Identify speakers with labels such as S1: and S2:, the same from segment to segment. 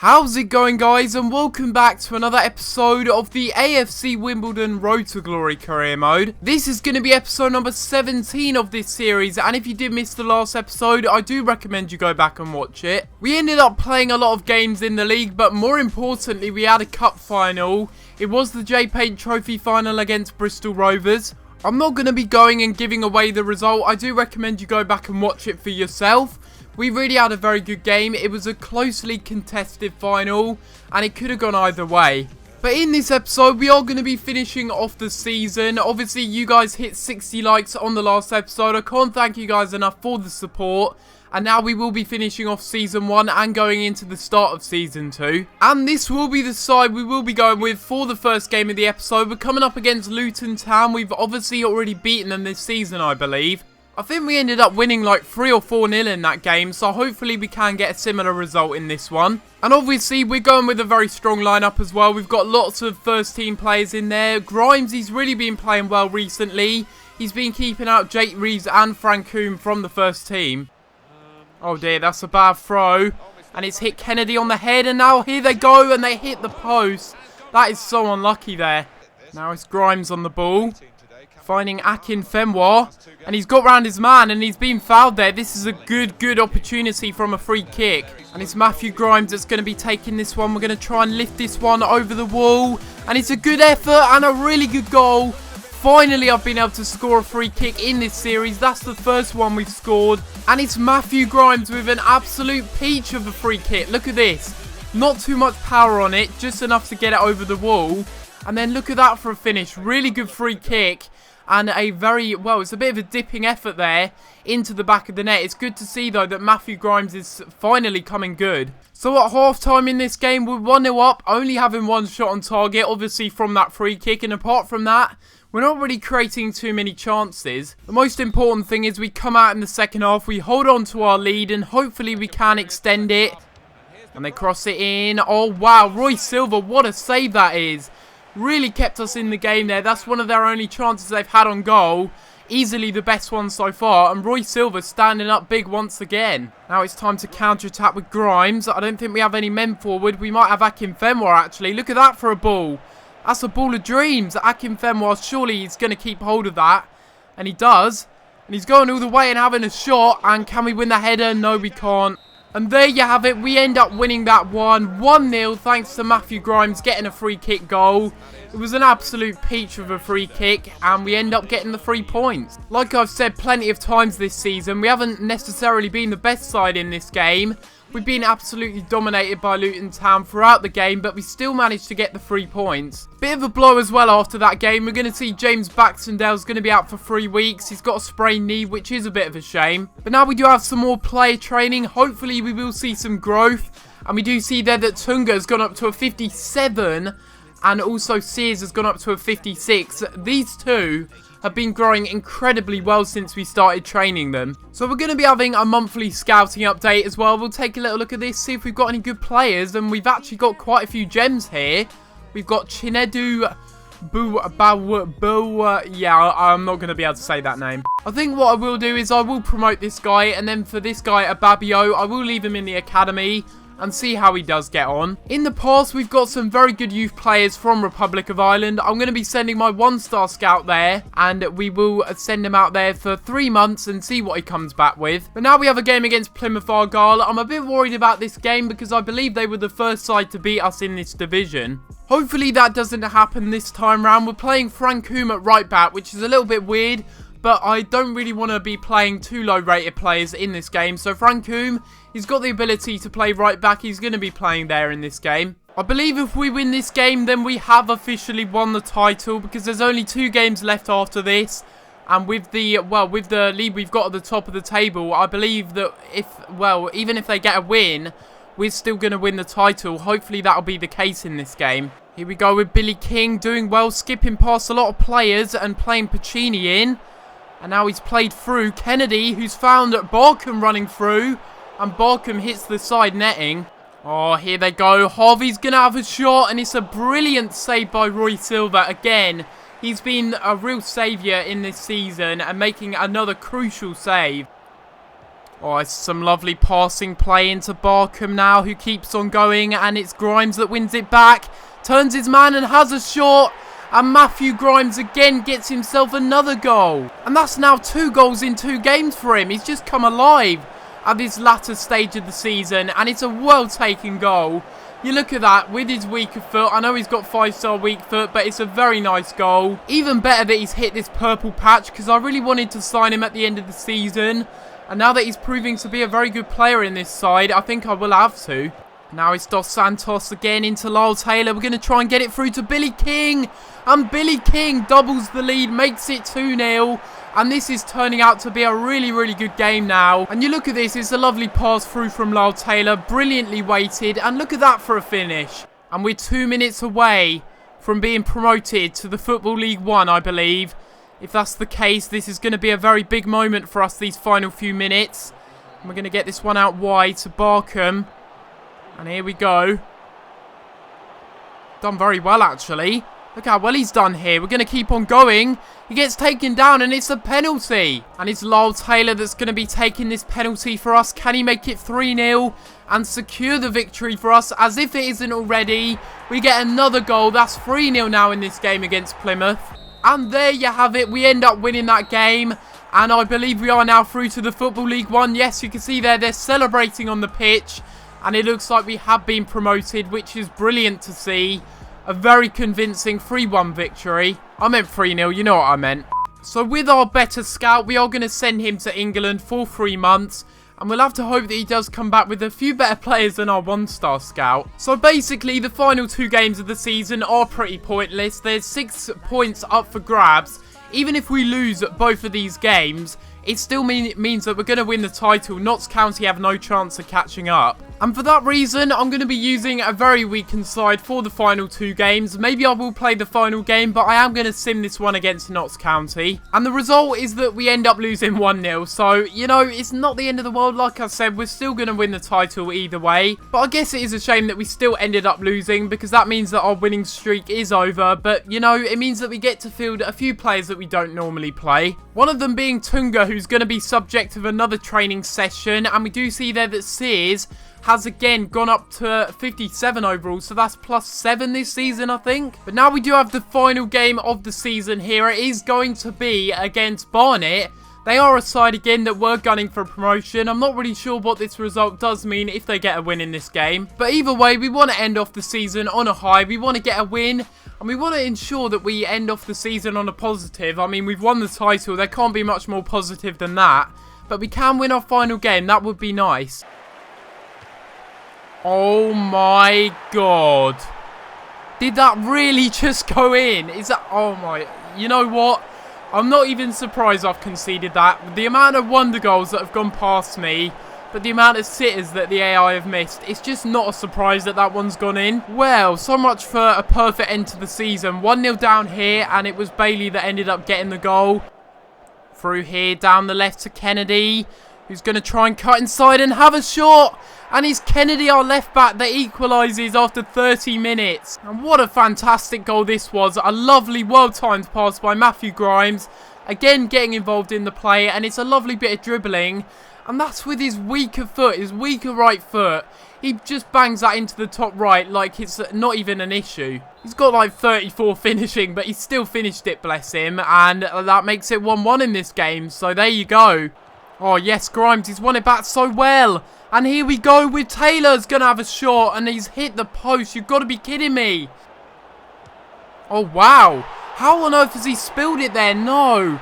S1: How's it going, guys, and welcome back to another episode of the AFC Wimbledon Road to Glory Career Mode. This is going to be episode number 17 of this series, and if you did miss the last episode, I do recommend you go back and watch it. We ended up playing a lot of games in the league, but more importantly, we had a cup final. It was the J-Paint Trophy final against Bristol Rovers. I'm not going to be going and giving away the result. I do recommend you go back and watch it for yourself. We really had a very good game. It was a closely contested final, and it could have gone either way. But in this episode, we are going to be finishing off the season. Obviously, you guys hit 60 likes on the last episode. I can't thank you guys enough for the support. And now we will be finishing off Season 1 and going into the start of Season 2. And this will be the side we will be going with for the first game of the episode. We're coming up against Luton Town. We've obviously already beaten them this season, I believe. I think we ended up winning like 3 or 4-0 in that game, so hopefully we can get a similar result in this one. And obviously we're going with a very strong lineup as well. We've got lots of first team players in there. Grimes, he's really been playing well recently. He's been keeping out Jake Reeves and Frank Coombe from the first team. Oh dear, that's a bad throw. And it's hit Kennedy on the head, and now here they go and they hit the post. That is so unlucky there. Now it's Grimes on the ball. Finding Akinfenwa, and he's got round his man, and he's been fouled there. This is a good opportunity from a free kick, and it's Matthew Grimes that's going to be taking this one. We're going to try and lift this one over the wall, and it's a good effort and a really good goal. Finally, I've been able to score a free kick in this series. That's the first one we've scored, and it's Matthew Grimes with an absolute peach of a free kick. Look at this. Not too much power on it, just enough to get it over the wall, and then look at that for a finish. Really good free kick. And a very, well, it's a bit of a dipping effort there into the back of the net. It's good to see, though, that Matthew Grimes is finally coming good. So at half-time in this game, we're 1-0 up, only having one shot on target, obviously from that free kick. And apart from that, we're not really creating too many chances. The most important thing is we come out in the second half, we hold on to our lead, and hopefully we can extend it. And they cross it in. Oh, wow, Roy Silva, what a save that is. Really kept us in the game there. That's one of their only chances they've had on goal. Easily the best one so far. And Roy Silva standing up big once again. Now it's time to counter-attack with Grimes. I don't think we have any men forward. We might have Akinfenwa actually. Look at that for a ball. That's a ball of dreams. Akinfenwa, surely he's going to keep hold of that. And he does. And he's going all the way and having a shot. And can we win the header? No, we can't. And there you have it, we end up winning that one, 1-0, thanks to Matthew Grimes getting a free kick goal. It was an absolute peach of a free kick, and we end up getting the 3 points. Like I've said plenty of times this season, we haven't necessarily been the best side in this game. We've been absolutely dominated by Luton Town throughout the game, but we still managed to get the 3 points. Bit of a blow as well after that game. We're going to see James Baxendale's going to be out for 3 weeks. He's got a sprained knee, which is a bit of a shame. But now we do have some more player training. Hopefully we will see some growth. And we do see there that Tunga has gone up to a 57. And also Sears has gone up to a 56. These two have been growing incredibly well since we started training them. So we're going to be having a monthly scouting update as well. We'll take a little look at this, see if we've got any good players. And we've actually got quite a few gems here. We've got Chinedu yeah, I'm not going to be able to say that name. I think what I will do is I will promote this guy. And then for this guy, Ababio, I will leave him in the academy and see how he does get on. In the past, we've got some very good youth players from Republic of Ireland. I'm going to be sending my 1-star scout there, and we will send him out there for 3 months and see what he comes back with. But now we have a game against Plymouth Argyle. I'm a bit worried about this game because I believe they were the first side to beat us in this division. Hopefully that doesn't happen this time round. We're playing Frank Coombe at right back, which is a little bit weird, but I don't really want to be playing too low-rated players in this game. So Frank Coombe, he's got the ability to play right back. He's going to be playing there in this game. I believe if we win this game, then we have officially won the title, because there's only 2 games left after this. And with the lead we've got at the top of the table, I believe that even if they get a win, we're still going to win the title. Hopefully that'll be the case in this game. Here we go with Billy King doing well, skipping past a lot of players and playing Pacini in. And now he's played through Kennedy, who's found Barkham running through. And Barkham hits the side netting. Oh, here they go. Harvey's going to have a shot. And it's a brilliant save by Roy Silva. Again, he's been a real saviour in this season and making another crucial save. Oh, it's some lovely passing play into Barkham now, who keeps on going, and it's Grimes that wins it back. Turns his man and has a shot. And Matthew Grimes again gets himself another goal. And that's now 2 goals in 2 games for him. He's just come alive at this latter stage of the season, and it's a well-taken goal. You look at that with his weaker foot. I know he's got 5-star weak foot, but it's a very nice goal. Even better that he's hit this purple patch, because I really wanted to sign him at the end of the season. And now that he's proving to be a very good player in this side, I think I will have to. Now it's Dos Santos again into Lyle Taylor. We're going to try and get it through to Billy King. And Billy King doubles the lead, makes it 2-0. And this is turning out to be a really, really good game now. And you look at this, it's a lovely pass through from Lyle Taylor. Brilliantly weighted. And look at that for a finish. And we're 2 minutes away from being promoted to the Football League 1, I believe. If that's the case, this is going to be a very big moment for us these final few minutes. And we're going to get this one out wide to Barkham. And here we go. Done very well, actually. Look how well he's done here. We're going to keep on going. He gets taken down and it's a penalty. And it's Lyle Taylor that's going to be taking this penalty for us. Can he make it 3-0 and secure the victory for us? As if it isn't already. We get another goal. That's 3-0 now in this game against Plymouth. And there you have it. We end up winning that game. And I believe we are now through to the Football League 1. Yes, you can see there they're celebrating on the pitch. And it looks like we have been promoted, which is brilliant to see. A very convincing 3-1 victory. I meant 3-0, you know what I meant. So with our better scout, we are going to send him to England for 3 months. And we'll have to hope that he does come back with a few better players than our 1-star scout. So basically, the final 2 games of the season are pretty pointless. There's 6 points up for grabs. Even if we lose both of these games, it still means that we're going to win the title. Notts County have no chance of catching up. And for that reason, I'm going to be using a very weakened side for the final 2 games. Maybe I will play the final game, but I am going to sim this one against Notts County. And the result is that we end up losing 1-0. So, you know, it's not the end of the world. Like I said, we're still going to win the title either way. But I guess it is a shame that we still ended up losing, because that means that our winning streak is over. But, you know, it means that we get to field a few players that we don't normally play. One of them being Tunga, who's going to be subject of another training session. And we do see there that Sears has again gone up to 57 overall, so that's +7 this season, I think. But now we do have the final game of the season here. It is going to be against Barnet. They are a side again that were gunning for promotion. I'm not really sure what this result does mean if they get a win in this game. But either way, we want to end off the season on a high. We want to get a win. And we want to ensure that we end off the season on a positive. I mean, we've won the title. There can't be much more positive than that. But we can win our final game. That would be nice. Oh my god. Did that really just go in? Is that... Oh my... You know what? I'm not even surprised I've conceded that. The amount of wonder goals that have gone past me, but the amount of sitters that the AI have missed, it's just not a surprise that that one's gone in. Well, so much for a perfect end to the season. 1-0 down here, and it was Bailey that ended up getting the goal. Through here, down the left to Kennedy, who's going to try and cut inside and have a shot. And it's Kennedy, our left back, that equalises after 30 minutes. And what a fantastic goal this was. A lovely, well-timed pass by Matthew Grimes. Again, getting involved in the play. And it's a lovely bit of dribbling. And that's with his weaker foot, his weaker right foot. He just bangs that into the top right like it's not even an issue. He's got like 34 finishing, but he's still finished it, bless him. And that makes it 1-1 in this game. So there you go. Oh, yes, Grimes, he's won it back so well. And here we go with Taylor's going to have a shot. And he's hit the post. You've got to be kidding me. Oh, wow. How on earth has he spilled it there? No.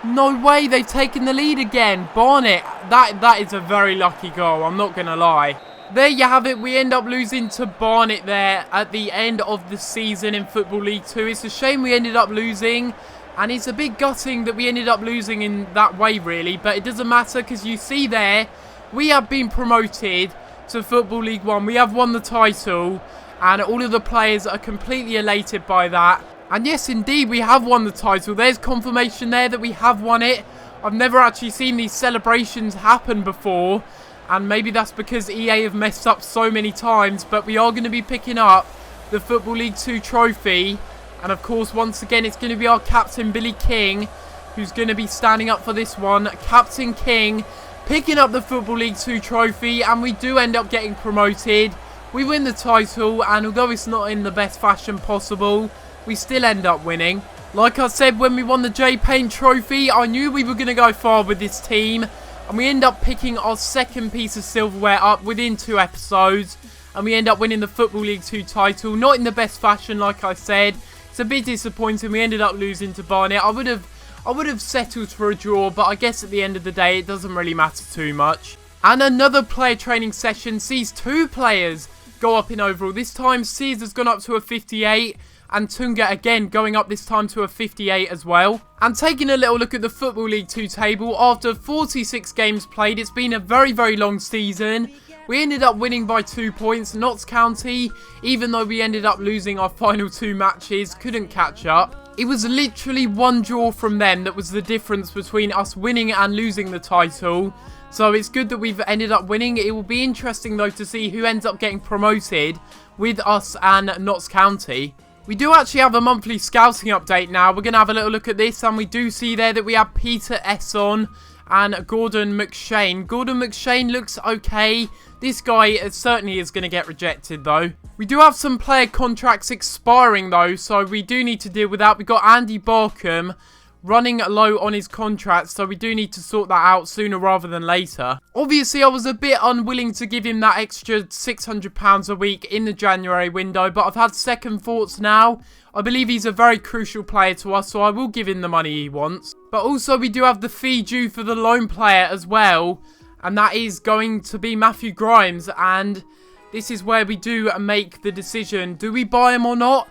S1: No way. They've taken the lead again. Barnet. That is a very lucky goal. I'm not going to lie. There you have it. We end up losing to Barnet there at the end of the season in Football League 2. It's a shame we ended up losing. And it's a bit gutting that we ended up losing in that way, really. But it doesn't matter because you see there, we have been promoted to Football League 1. We have won the title. And all of the players are completely elated by that. And yes, indeed, we have won the title. There's confirmation there that we have won it. I've never actually seen these celebrations happen before. And maybe that's because EA have messed up so many times. But we are going to be picking up the Football League 2 trophy. And of course, once again, it's going to be our captain, Billy King, who's going to be standing up for this one. Captain King picking up the Football League 2 trophy, and we do end up getting promoted. We win the title, and although it's not in the best fashion possible, we still end up winning. Like I said, when we won the J-Paint trophy, I knew we were going to go far with this team, and we end up picking our second piece of silverware up within 2 episodes, and we end up winning the Football League 2 title. Not in the best fashion, like I said. It's a bit disappointing. We ended up losing to Barnet. I would have settled for a draw, but I guess at the end of the day, it doesn't really matter too much. And another player training session sees 2 players go up in overall. This time, Caesar's gone up to a 58, and Tunga again going up this time to a 58 as well. And taking a little look at the Football League 2 table, after 46 games played, it's been a very, very long season. We ended up winning by 2 points. Notts County, even though we ended up losing our final 2 matches, couldn't catch up. It was literally 1 draw from them that was the difference between us winning and losing the title. So it's good that we've ended up winning. It will be interesting though to see who ends up getting promoted with us and Notts County. We do actually have a monthly scouting update now. We're going to have a little look at this, and we do see there that we have Peter Esson and Gordon McShane. Gordon McShane looks okay. This guy certainly is going to get rejected though. We do have some player contracts expiring though, so we do need to deal with that. We've got Andy Barkham running low on his contract, so we do need to sort that out sooner rather than later. Obviously, I was a bit unwilling to give him that extra £600 a week in the January window, but I've had second thoughts now. I believe he's a very crucial player to us, so I will give him the money he wants. But also, we do have the fee due for the loan player as well, and that is going to be Matthew Grimes, and this is where we do make the decision. Do we buy him or not?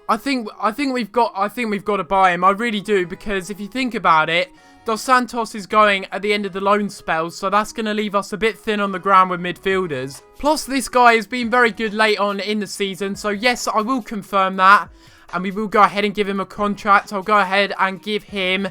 S1: I think we've got to buy him. I really do, because if you think about it, Dos Santos is going at the end of the loan spell, so that's going to leave us a bit thin on the ground with midfielders. Plus, this guy has been very good late on in the season, so yes, I will confirm that, and we will go ahead and give him a contract. I'll go ahead and give him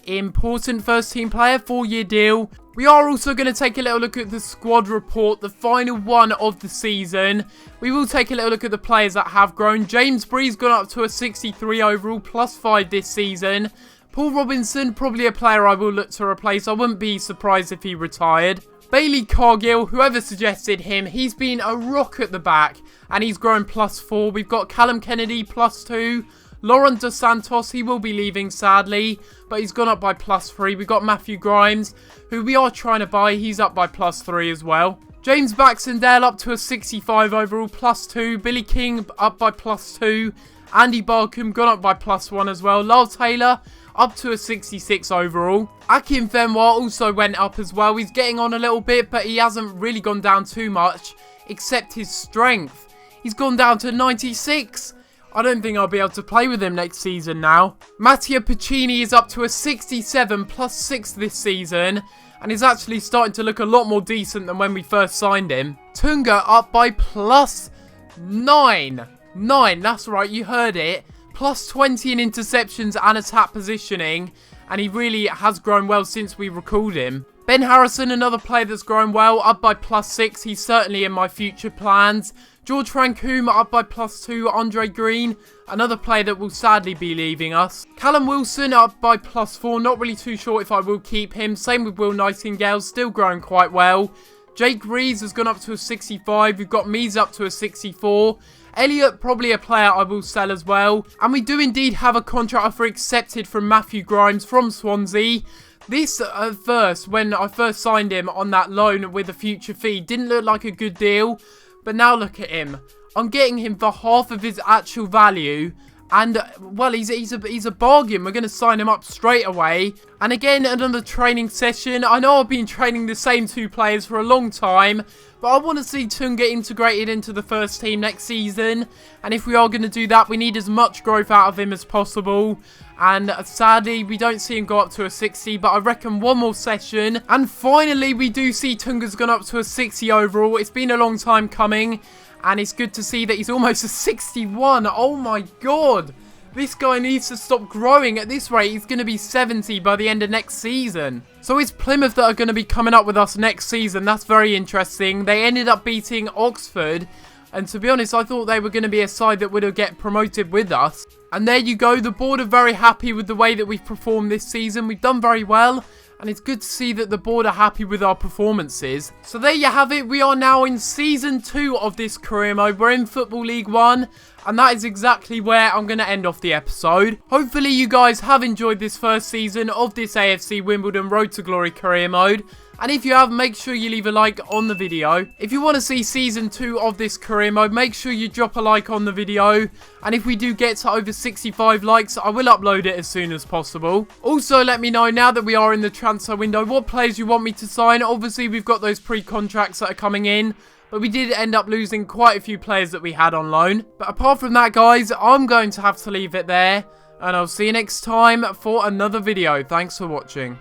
S1: important first team player, 4-year deal. We are also going to take a little look at the squad report, the final one of the season. We will take a little look at the players that have grown. James Bree's gone up to a 63 overall, +5 this season. Paul Robinson, probably a player I will look to replace. I wouldn't be surprised if he retired. Bailey Cargill, whoever suggested him, he's been a rock at the back, and he's grown +4. We've got Callum Kennedy, +2. Laurent Dos Santos, he will be leaving sadly, but he's gone up by +3. We've got Matthew Grimes, who we are trying to buy. He's up by +3 as well. James Baxendale up to a 65 overall, +2. Billy King up by +2. Andy Barkham gone up by +1 as well. Lyle Taylor up to a 66 overall. Akinfenwa also went up as well. He's getting on a little bit, but he hasn't really gone down too much, except his strength. He's gone down to 96. I don't think I'll be able to play with him next season now. Mattia Piccini is up to a 67, +6 this season, and is actually starting to look a lot more decent than when we first signed him. Tunga up by +9. 9, that's right, you heard it. +20 in interceptions and attack positioning, and he really has grown well since we recalled him. Ben Harrison, another player that's grown well, up by +6. He's certainly in my future plans. George Francoum up by +2. Andre Green, another player that will sadly be leaving us. Callum Wilson up by +4. Not really too sure if I will keep him. Same with Will Nightingale, still growing quite well. Jake Rees has gone up to a 65. We've got Mees up to a 64. Elliott, probably a player I will sell as well. And we do indeed have a contract offer accepted from Matthew Grimes from Swansea. This, at first, when I first signed him on that loan with a future fee, didn't look like a good deal. But now look at him. I'm getting him for half of his actual value. And, well, he's a bargain. We're going to sign him up straight away. And again, another training session. I know I've been training the same 2 players for a long time. But I want to see Tunga integrated into the first team next season. And if we are going to do that, we need as much growth out of him as possible. And sadly, we don't see him go up to a 60. But I reckon one more session. And finally, we do see Tunga's gone up to a 60 overall. It's been a long time coming. And it's good to see that he's almost a 61. Oh my god. This guy needs to stop growing. At this rate, he's going to be 70 by the end of next season. So it's Plymouth that are going to be coming up with us next season. That's very interesting. They ended up beating Oxford. And to be honest, I thought they were going to be a side that would get promoted with us. And there you go. The board are very happy with the way that we've performed this season. We've done very well. and it's good to see that the board are happy with our performances. So there you have it, we are now in Season 2 of this career mode. We're in Football League 1, and that is exactly where I'm going to end off the episode. Hopefully you guys have enjoyed this first season of this AFC Wimbledon Road to Glory career mode. And if you have, make sure you leave a like on the video. If you want to see Season 2 of this career mode, make sure you drop a like on the video. And if we do get to over 65 likes, I will upload it as soon as possible. Also, let me know, now that we are in the transfer window, what players you want me to sign. Obviously, we've got those pre-contracts that are coming in, but we did end up losing quite a few players that we had on loan. But apart from that, guys, I'm going to have to leave it there. And I'll see you next time for another video. Thanks for watching.